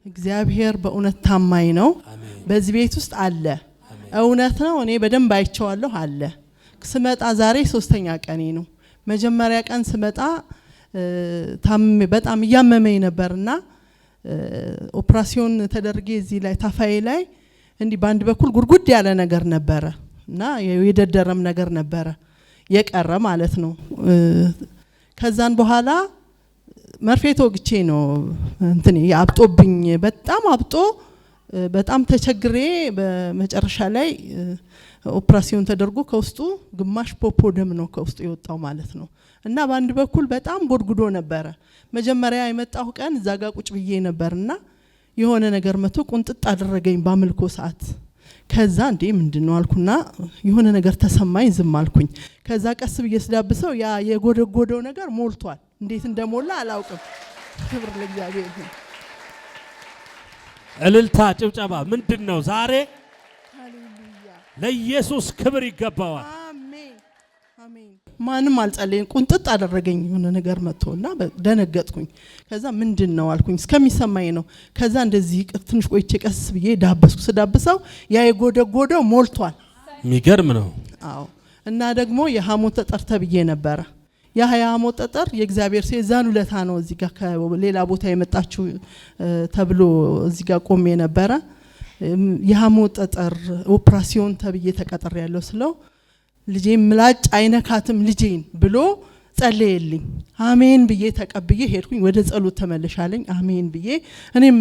እግዚአብሔር በእውነት ታማኝ ነው። በዚህ ቤት ውስጥ አለ እውነት ነው። እኔ በደንብ አይቼዋለሁ አለ። ስመጣ ዛሬ 3ኛ ቀኔ ነው። መጀመሪያ ቀን ስመጣ በጣም ያመመኝ ነበርና ኦፕራሲዮን ተደርጌ እዚህ ላይ ታፋዬ ላይ እንዲ ባንድ በኩል ጉርጉድ ያለ ነገር ነበረ እና የደደረም ነገር ነበረ የቀረ ማለት ነው። ከዛን በኋላ መርፌ ተወግቼ ነው እንትን ያብጦብኝ በጣም አብጦ በጣም ተቸግሬ በመጨረሻ ላይ ኦፕራሲዮን ተደርጎ ከውስጡ ግማሽ ፖፖ ደም ነው ከውስጡ የወጣው ማለት ነው። እና ባንድ በኩል በጣም ጎድጉዶ ነበረ። መጀመሪያ የመጣው ቀን እዛ ጋር ቁጭ ብዬ ነበርና የሆነ ነገር መቶ ቁንጥጥ አደረገኝ ባምልኮ ሰዓት። ከዛ እንዴ ምንድነው አልኩና የሆነ ነገር ተሰማኝ ዝም አልኩኝ። ከዛ ቀስ ብዬ ስዳብሰው ያ የጎደጎደው ነገር ሞልቷል። እንዴት እንደሞላ አላውቅም። ክብር ለእግዚአብሔር ይሁን። እልልታ ጭብጨባ ምንድነው ዛሬ? ሃሌሉያ ለኢየሱስ ክብር ይገባዋል። አሜን አሜን። ማንም አልጸለየኝ ቁንጥጥ አደረገኝ የሆነ ነገር መጥቶና ደነገጥኩኝ። ከዛ ምንድነው አልኩኝ እስከሚሰማኝ ነው። ከዛ እንደዚህ ትንሽ ቆይቼ ቀስ ብዬ ዳበስኩ። ስዳብሰው ያ የጎደጎደው ሞልቷል። የሚገርም ነው። አዎ። እና ደግሞ የሐሞት ጠጠር ተብዬ ነበረ። ያ የሐሞት ጠጠር የእግዚአብሔር ሰይዛን ውለታ ነው። እዚህ ጋር ከሌላ ቦታ የመጣችው ተብሎ እዚህ ጋር ቆሜ ነበረ። የሐሞት ጠጠር ኦፕራሲዮን ተብዬ ተቀጠር ያለው ስለው ልጄ ምላጭ አይነካትም ልጄን ብሎ ጸለየልኝ። አሜን ብዬ ተቀብዬ ሄድኩኝ። ወደ ጸሎት ተመለሻለኝ። አሜን ብዬ እኔም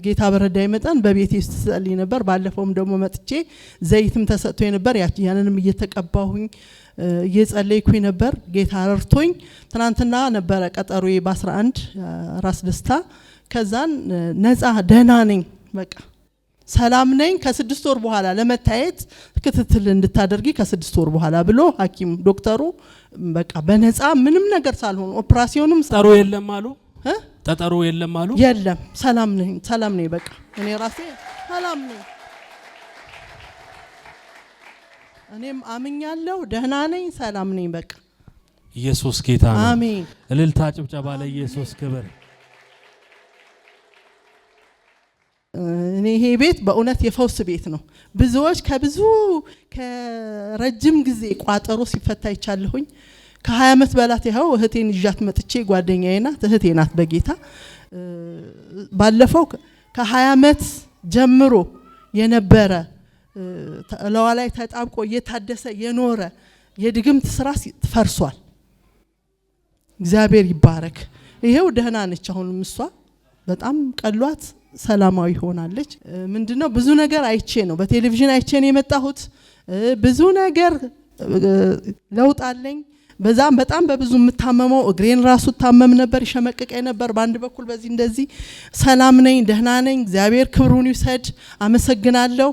ጌታ በረዳይ መጠን በቤቴ ውስጥ ጸልይ ነበር። ባለፈውም ደግሞ መጥቼ ዘይትም ተሰጥቶኝ ነበር። ያንንም እየተቀባሁኝ እየጸለይኩኝ ነበር። ጌታ ረድቶኝ ትናንትና ነበረ ቀጠሮዬ በ11 ራስ ደስታ። ከዛን ነፃ ደህና ነኝ በቃ ሰላም ነኝ። ከ6 ወር በኋላ ለመታየት ክትትል እንድታደርጊ ከ6 ወር በኋላ ብሎ ሐኪም ዶክተሩ በቃ በነፃ ምንም ነገር ሳልሆን ኦፕራሲዮንም ጠጠሩ የለም አሉ። ጠጠሩ የለም አሉ። የለም ሰላም ነኝ በቃ እኔ ራሴ ሰላም ነኝ። እኔም አምኛለሁ ደህና ነኝ ሰላም ነኝ በቃ። ኢየሱስ ጌታ ነው። አሜን። እልልታ ጭብጨባ ለኢየሱስ ክብር። እኔ ይሄ ቤት በእውነት የፈውስ ቤት ነው። ብዙዎች ከረጅም ጊዜ ቋጠሮ ሲፈታ ይቻለሁኝ። ከ20 ዓመት በላት ይኸው እህቴን ይዣት መጥቼ ጓደኛዬ ናት እህቴ ናት በጌታ ባለፈው ከ20 ዓመት ጀምሮ የነበረ ለዋ ላይ ተጣብቆ እየታደሰ የኖረ የድግምት ስራ ፈርሷል። እግዚአብሔር ይባረክ። ይሄው ደህና ነች። አሁንም እሷ በጣም ቀሏት ሰላማዊ ሆናለች። ምንድነው ብዙ ነገር አይቼ ነው በቴሌቪዥን አይቼ ነው የመጣሁት። ብዙ ነገር ለውጥ አለኝ። በጣም በብዙ የምታመመው እግሬን ራሱ ታመም ነበር ይሸመቀቀኝ ነበር። በአንድ በኩል በዚህ እንደዚህ ሰላም ነኝ ደህና ነኝ። እግዚአብሔር ክብሩን ይውሰድ። አመሰግናለሁ።